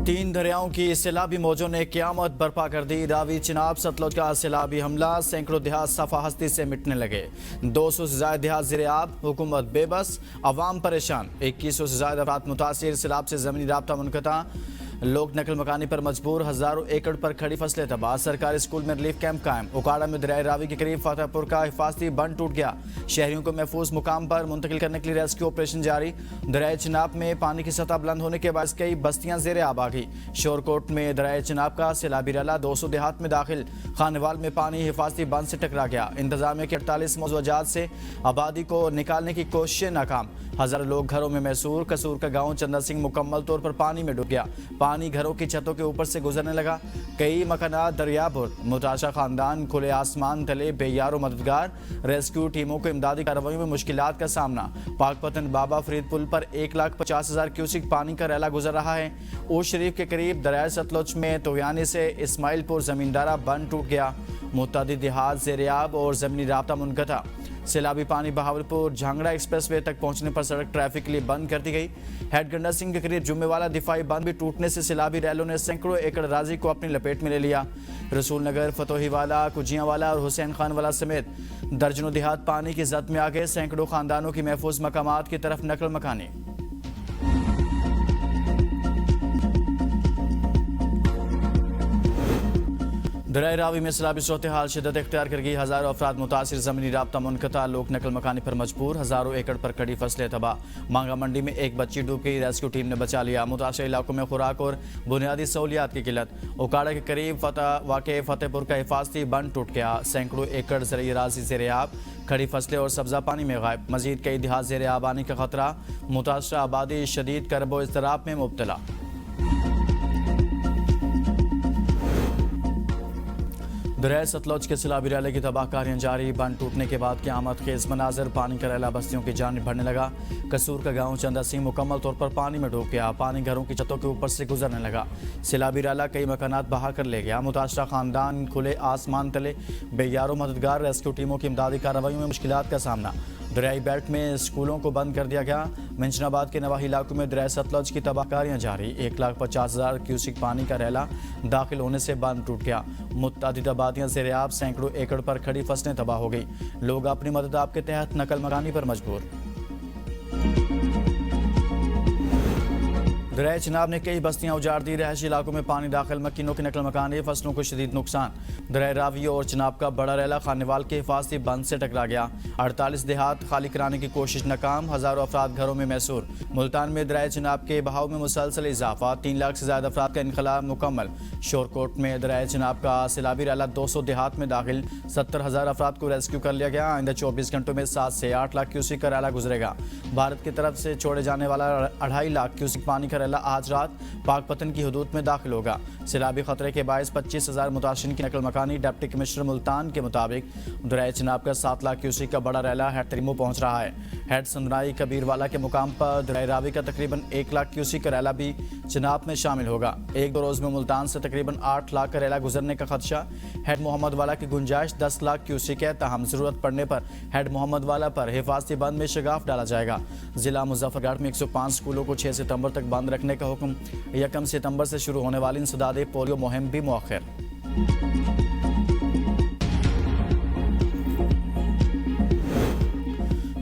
तीन दरियाओं की सैलाबी मौजों ने क़यामत बर्पा कर दी। रावी, चिनाब, सतलुज का सैलाबी हमला, सैकड़ों देहात सफा हस्ती से मिटने लगे। 200 से ज्यादा देहात ज़ेर-ए-आब, हुकूमत बेबस, अवाम परेशान। 2100 से ज्यादा अफराद मुतासिर, सैलाब से ज़मीनी राब्ता मुनक़ता, लोग नकल मकानी पर मजबूर। हजारों एकड़ पर खड़ी फसलें तबाह। सरकारी स्कूल में रिलीफ कैंप कायम। उकाड़ा में दरिया रावी के करीब फतेहपुर का हिफाजती बंद टूट गया। शहरियों को महफूज मुकाम पर मुंतकिल करने के लिए रेस्क्यू ऑपरेशन जारी। दरिया चिनाब में पानी की सतह बुलंद होने के बाद कई बस्तियां ज़ेर-ए-आब आ गई। शोरकोट में दरिया चिनाब का सैलाबी रैला 200 देहात में दाखिल। खानेवाल में पानी हिफाजती बंद से टकरा गया। इंतजामिया के 48 मौजूदात से आबादी को निकालने की कोशिशें नाकाम। हजारों लोग घरों में मैसूर। कसूर का गांव चंदा सिंह मुकम्मल तौर पर पानी में डूब गया। पानी घरों की छतों के ऊपर से गुजरने लगा। कई मकानात दरियापुर। मुताशा खानदान खुले आसमान तले बेयारो मददगार। रेस्क्यू टीमों को इमदादी कार्रवाई में मुश्किलात का सामना। पाकपतन बाबा फरीद पुल पर 1,50,000 क्यूसिक पानी का रैला गुजर रहा है। ओश शरीफ के करीब दरिया सतलुज में तोयानी से इस्माइलपुर जमींदारा बंद टूट गया। मुतअद्दिद देहात ज़ेर-ए-आब और ज़मीनी राब्ता मुनक़ता। सैलाबी पानी बहावलपुर झांगड़ा एक्सप्रेसवे तक पहुंचने पर सड़क ट्रैफिक के लिए बंद कर दी गई। हेड गंडा सिंह के करीब जुम्मे वाला दिफाई बंद भी टूटने से सैलाबी रैलों ने सैकड़ों एकड़ राजी को अपनी लपेट में ले लिया। रसूल नगर, फतोहीवाला, कुजियांवाला और हुसैन खान वाला समेत दर्जनों देहात पानी की जद में आ गए। सैकड़ों खानदानों की महफूज मकामात की तरफ नकल मकानी। दरिया रावी में सैलाबी सूरत हाल शिद्दत इख्तियार कर गई। हजारों अफराद मुतासिर, ज़मीनी राब्ता मुनक़ता, लोग नकल मकानी पर मजबूर। हजारों एकड़ पर खड़ी फसलें तबाह। मांगा मंडी में एक बच्ची डूब गई, रेस्क्यू टीम ने बचा लिया। मुतासिर इलाकों में खुराक और बुनियादी सहूलियात की किल्लत। उकाड़ा के करीब वाक़े फतेहपुर का हिफाजती बंद टूट गया। सैकड़ों एकड़ ज़रई अराज़ी ज़ेर-ए-आब, खड़ी फसलें और सब्ज़ा पानी में गायब। मजीद कई देहात ज़ेर-ए-आब आने का खतरा। मुतासरा आबादी शदीद करब व इज़्तिराब में मुब्तला। दरिया सतलुज के सैलाबी रैले की तबाहकारियां जारी। बंद टूटने के बाद क़यामत खेज़ मनाजर। पानी का रैला बस्तियों की जानिब बढ़ने लगा। कसूर का गांव चंदा सिंह मुकम्मल तौर पर पानी में डूब गया। पानी घरों की छतों के ऊपर से गुजरने लगा। सैलाबी रैला कई मकानात बहा कर ले गया। मुताशरा खानदान खुले आसमान तले बेयारो मददगार। रेस्क्यू टीमों की इमदादी कार्रवाई में मुश्किलात का सामना। दरियाई बेल्ट में स्कूलों को बंद कर दिया गया। मंशनाबाद के नवाही इलाकों में दरिया सतलुज की तबाहकारियां जारी। 1,50,000 क्यूसिक पानी का रैला दाखिल होने से बंद टूट गया। मुतअद्दिद आबादियां ज़ेर-ए-आब, सैकड़ों एकड़ पर खड़ी फसलें तबाह हो गई। लोग अपनी मदद आपके तहत नकल मकानी पर मजबूर। दरिया चिनाब ने कई बस्तियां उजाड़ दी। रहायशी इलाकों में पानी दाखिल। मकीनों की नकल मकानी, फसलों को शदीद नुकसान। दरिया रावी और चिनाब का बड़ा रैला खानेवाल के हिफाजती बंद से टकरा गया। 48 देहात खाली कराने की कोशिश नाकाम। हजारों अफराद घरों में मैसूर। मुल्तान में दरिया चिनाब के बहाव में मुसलसल इजाफा। 3 लाख से ज्यादा अफराद का इनखला मुकम्मल। शोरकोट में दरिया चिनाब का सैलाबी रैला 200 देहात में दाखिल। 70,000 अफराद को रेस्क्यू कर लिया गया। आइंदा 24 घंटों में 7 से 8 लाख क्यूसिक का रैला गुजरेगा। भारत की तरफ से छोड़े जाने वाला 2.5 लाख क्यूसिक पानी का रैला आज रात पाकपतन की हदूद में दाखिल होगा। सैलाबी खतरे के बायस 25,000 मुतासिरीन की नकल मकानी। डिप्टी कमिश्नर मुल्तान के मुताबिक दरिया चिनाब का 7 लाख क्यूसिक का बड़ा रैला हेड तरीमो पहुंच रहा है। हेड संदनाई कबीरवाला के मुकाम पर दरिया रावी का तकरीबन 1 लाख क्यूसिक का रैला भी चिनाब में शामिल होगा। 1-2 रोज में मुल्तान से तकरीबन 8 लाख का रैला गुजरने का खदशा। हेड मोहम्मद वाला की गुंजाइश 10 लाख क्यूसिक है। ताहम जरूरत पड़ने पर हेड मोहम्मद वाला पर हिफाजती बंद में शगाफ डाला जाएगा। जिला मुजफ्फरगढ़ में 105 स्कूलों को 6 सितंबर तक बंद रखने का हुक्म। 1 सितंबर से शुरू होने वाली इंसदादे पोलियो मुहिम भी मौखर।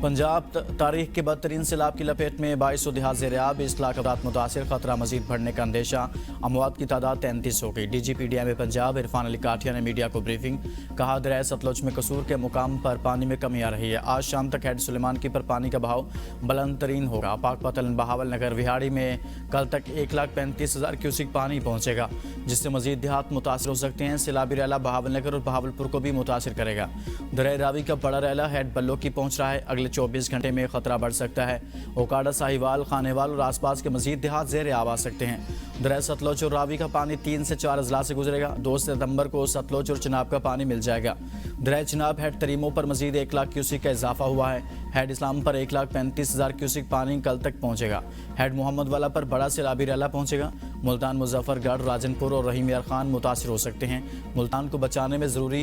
पंजाब तारीख के बदतरीन सैलाब की लपेट में 2200 देहात ज़ेर-ए-आब, 20 लाख अफराद मुतासिर। खतरा मजीद बढ़ने का अंदेशा। अमवात की तादाद 33 हो गई। DGPDM पंजाब इरफान अली काठिया ने मीडिया को ब्रीफिंग। कहा, दरिया सतलुज में कसूर के मुकाम पर पानी में कमी आ रही है। आज शाम तक हेड सुलेमान की पर पानी का बहाव बुलंद तरीन होगा। पाकपतन, बहावल नगर, विहाड़ी में कल तक 1,35,000 क्यूसिक पानी पहुंचेगा, जिससे मजीद देहात मुतासर हो सकते हैं। सैलाबी रैला बहावल नगर और बहावलपुर को भी मुतासर करेगा। दरिया रावी का बड़ा रैला हेड बल्लो की पहुंच रहा है। अगले 24 घंटे में खतरा बढ़ सकता है। ओकाड़ा, साहिवाल, खानेवाल और आसपास के मजीद देहात ज़ेर-ए-आब आ सकते हैं। दरिया सतलुज और रावी का पानी 3 से 4 अजला से गुजरेगा। 2 सितंबर को सतलुज और चिनाब का पानी मिल जाएगा। दरिया चिनाब हेड तरीमों पर मजीद 1 लाख क्यूसिक का इजाफा हुआ है। हेड इस्लाम पर 1,35,000 क्यूसिक पानी कल तक पहुंचेगा। हेड मोहम्मद वाला पर बड़ा सैलाबी रैला पहुंचेगा। मुल्तान, मुजफ्फरगढ़, राजनपुर और रहीम यार खान मुतासिर हो सकते हैं। मुल्तान को बचाने में ज़रूरी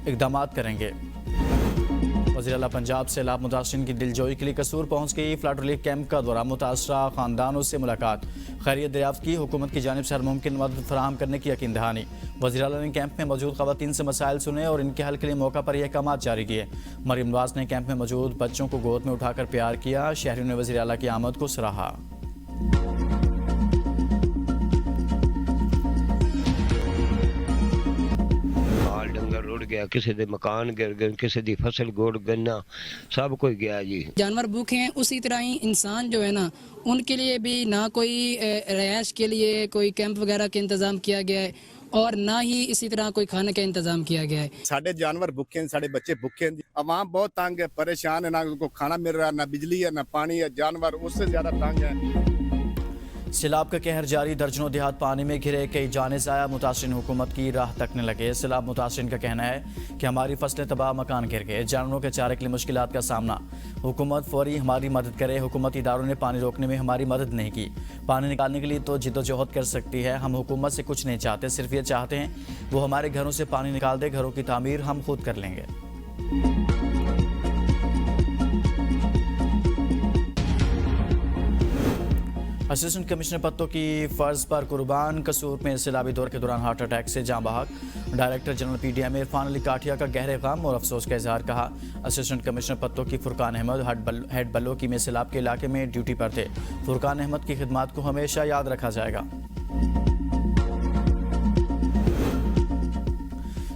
इक़दामात करेंगे। वज़ीर आला पंजाब सैलाब मुतासरीन की दिलजोई के लिए कसूर पहुंच गई। फ्लड रिलीफ कैंप का दौरा, मुतासरा खानदानों से मुलाकात, खैरियत दरियाफ्त की, हुकूमत की जानिब से हर मुमकिन मदद फराहम करने की यकीन दहानी। वज़ीर आला ने कैंप में मौजूद ख़वातीन से मसाइल सुने और इनके हल के लिए मौका पर यह अहकाम जारी किए। मरीम नवाज ने कैंप में मौजूद बच्चों को गोद में उठाकर प्यार किया। शहरियों ने वज़ीर आला की आमद को सराहा। रुड़ गया, किसी दे मकान गिर गए, किसी दी फसल गोड़ गन्ना सब कोई गया जी। जानवर भूखे हैं, उसी तरह ही इंसान जो है ना, उनके लिए भी ना कोई रिहाइश के लिए कोई कैंप वगैरह का इंतजाम किया गया है और ना ही इसी तरह कोई खाने का इंतजाम किया गया है। साढ़े जानवर भूखे हैं, साढ़े बच्चे भूखे हैं। अवाम बहुत तंग है, परेशान है, ना उनको खाना मिल रहा है, ना बिजली है, ना पानी है। जानवर उससे ज्यादा तंग है। सैलाब का कहर जारी, दर्जनों देहात पानी में घिरे, कई जाने जाया, मुतासरीन हुकूमत की राह तकने लगे। सैलाब मुतासरीन का कहना है कि हमारी फसलें तबाह, मकान घिर गए, जानवरों के चारे के लिए मुश्किलात का सामना। हुकूमत फौरी हमारी मदद करे। हुकूमती इदारों ने पानी रोकने में हमारी मदद नहीं की। पानी निकालने के लिए तो जिद्दोजहद कर सकती है। हम हुकूमत से कुछ नहीं चाहते, सिर्फ ये चाहते हैं वो हमारे घरों से पानी निकाल दे। घरों की तामीर हम खुद कर लेंगे। असिस्टेंट कमिश्नर पत्तों की फर्ज पर कुर्बान, कसूर में सैलाबी दौर के दौरान हार्ट अटैक से जाँ बहक। Director general PDM Irfan Ali Kathia का गहरे गम और अफसोस का इजहार। कहा, असिस्टेंट कमिश्नर पत्तों की फुरकान अहमद हेड बल्लोकी में सैलाब के इलाके में ड्यूटी पर थे। फुरकान अहमद की खिदमत को हमेशा याद रखा जाएगा।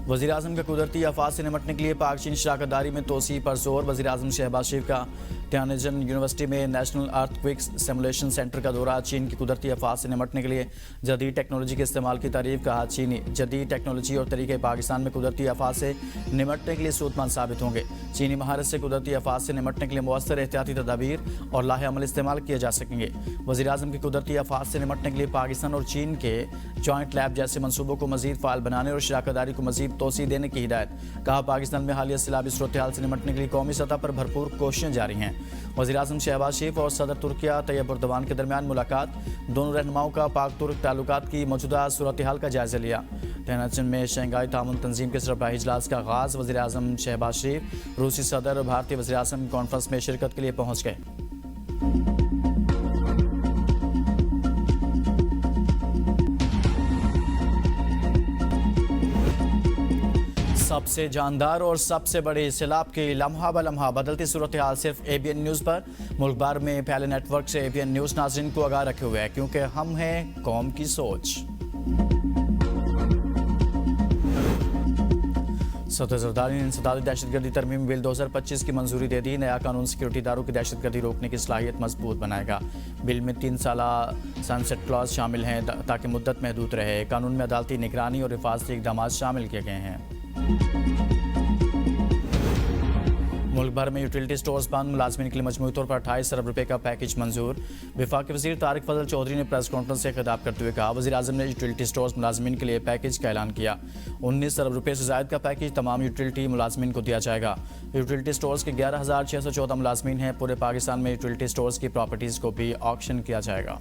वज़ीर आज़म का कुदरती आफात से निपटने के लिए पाक चीन शराकतदारी में तोसी पर जोर। वज़ीर आज़म शहबाज शरीफ का त्यानजन यूनिवर्सिटी में नेशनल अर्थक्वेक सिमुलेशन सेंटर का दौरा। चीन की कुदरती आफात से निपटने के लिए जदीद टेक्नोलॉजी के इस्तेमाल की तारीफ। कहा, चीनी जदीद टेक्नोलॉजी और तरीके पाकिस्तान में कुदरती आफात से निपटने के लिए सूदमंद साबित होंगे। चीनी महारत से कुदरती आफात से निपटने के लिए मौसर एहतियाती तदाबीर और लाहे अमल इस्तेमाल किए जा सकेंगे। वज़ीर आज़म की कुदरती आफात से निपटने के लिए पाकिस्तान और चीन के जॉइंट लैब जैसे मनसूबों को मजीद फाल बनाने और शराकतदारी को मजीद तोसी देने की हिदायत। कहा, पाकिस्तान में हालिया सैलाबी सूरत हाल से निपटने के लिए कौमी सतह पर भरपूर कोशिशें जारी हैं। वज़ीर आज़म शहबाज शरीफ और सदर तुर्किया तैयब एर्दोगान के दरमियान मुलाकात। दोनों रहनुमाओं का पाक तुर्क ताल्लुकात की मौजूदा सूरत हाल का जायजा लिया। तेहरान में शंघाई ताउन तंजीम के सरबराही इजलास का आगाज़। वज़ीर आज़म शहबाज शरीफ रूसी सदर और भारतीय वज़ीर आज़म कॉन्फ्रेंस में शिरकत के लिए पहुँच गए। सबसे जानदार और सबसे बड़ी सैलाब की लम्हा ब लम्हा बदलती सूरत हाल सिर्फ ABN न्यूज़ पर। मुल्क भर में फैले नेटवर्क से ABN न्यूज़ नाज़रीन को आगाह रखे हुए है, क्योंकि हम हैं कौम की सोच। सदर जरदारी ने इंसदादी दहशतगर्दी तरमीम बिल 2025 की मंजूरी दे दी। नया कानून सिक्योरिटी इदारों की दहशतगर्दी रोकने की सलाहियत मजबूत बनाएगा। बिल में 3 साला सनसेट क्लॉज शामिल हैं ताकि मुद्दत महदूद रहे। कानून में अदालती निगरानी और हिफाजती इक़दाम शामिल किए गए हैं। मुल्क भर में यूटिलिटी स्टोर्स बंद, मुलाजमीन के लिए मजमूई तौर पर 28 अरब रुपए का पैकेज मंजूर। वफाकी वज़ीर तारिक फजल चौधरी ने प्रेस कॉन्फ्रेंस से खिताब करते हुए कहा, वज़ीर आज़म ने यूटिलिटी स्टोर्स मुलाजमीन के लिए पैकेज का ऐलान किया। 19 अरब रुपए से ज़ायद का पैकेज तमाम यूटिलिटी मुलाजमीन को दिया जाएगा। यूटिलिटी स्टोर्स के 11,614 मुलाजमीन हैं। पूरे पाकिस्तान में यूटिलिटी स्टोर्स की प्रॉपर्टीज़ को भी ऑक्शन किया जाएगा।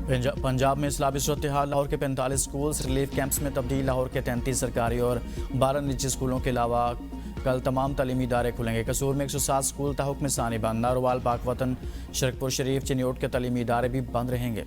पंजाब में सैलाबी सूरत हाल। लाहौर के 45 स्कूल्स रिलीफ कैंप्स में तब्दील। लाहौर के 33 सरकारी और 12 निजी स्कूलों के अलावा कल तमाम तालीमी इदारे खुलेंगे। कसूर में 107 स्कूल ताहुक्म सानी बंद। नारोवाल, पाकवतन, शरकपुर शरीफ, चिन्योट के तालीमी इदारे भी बंद रहेंगे।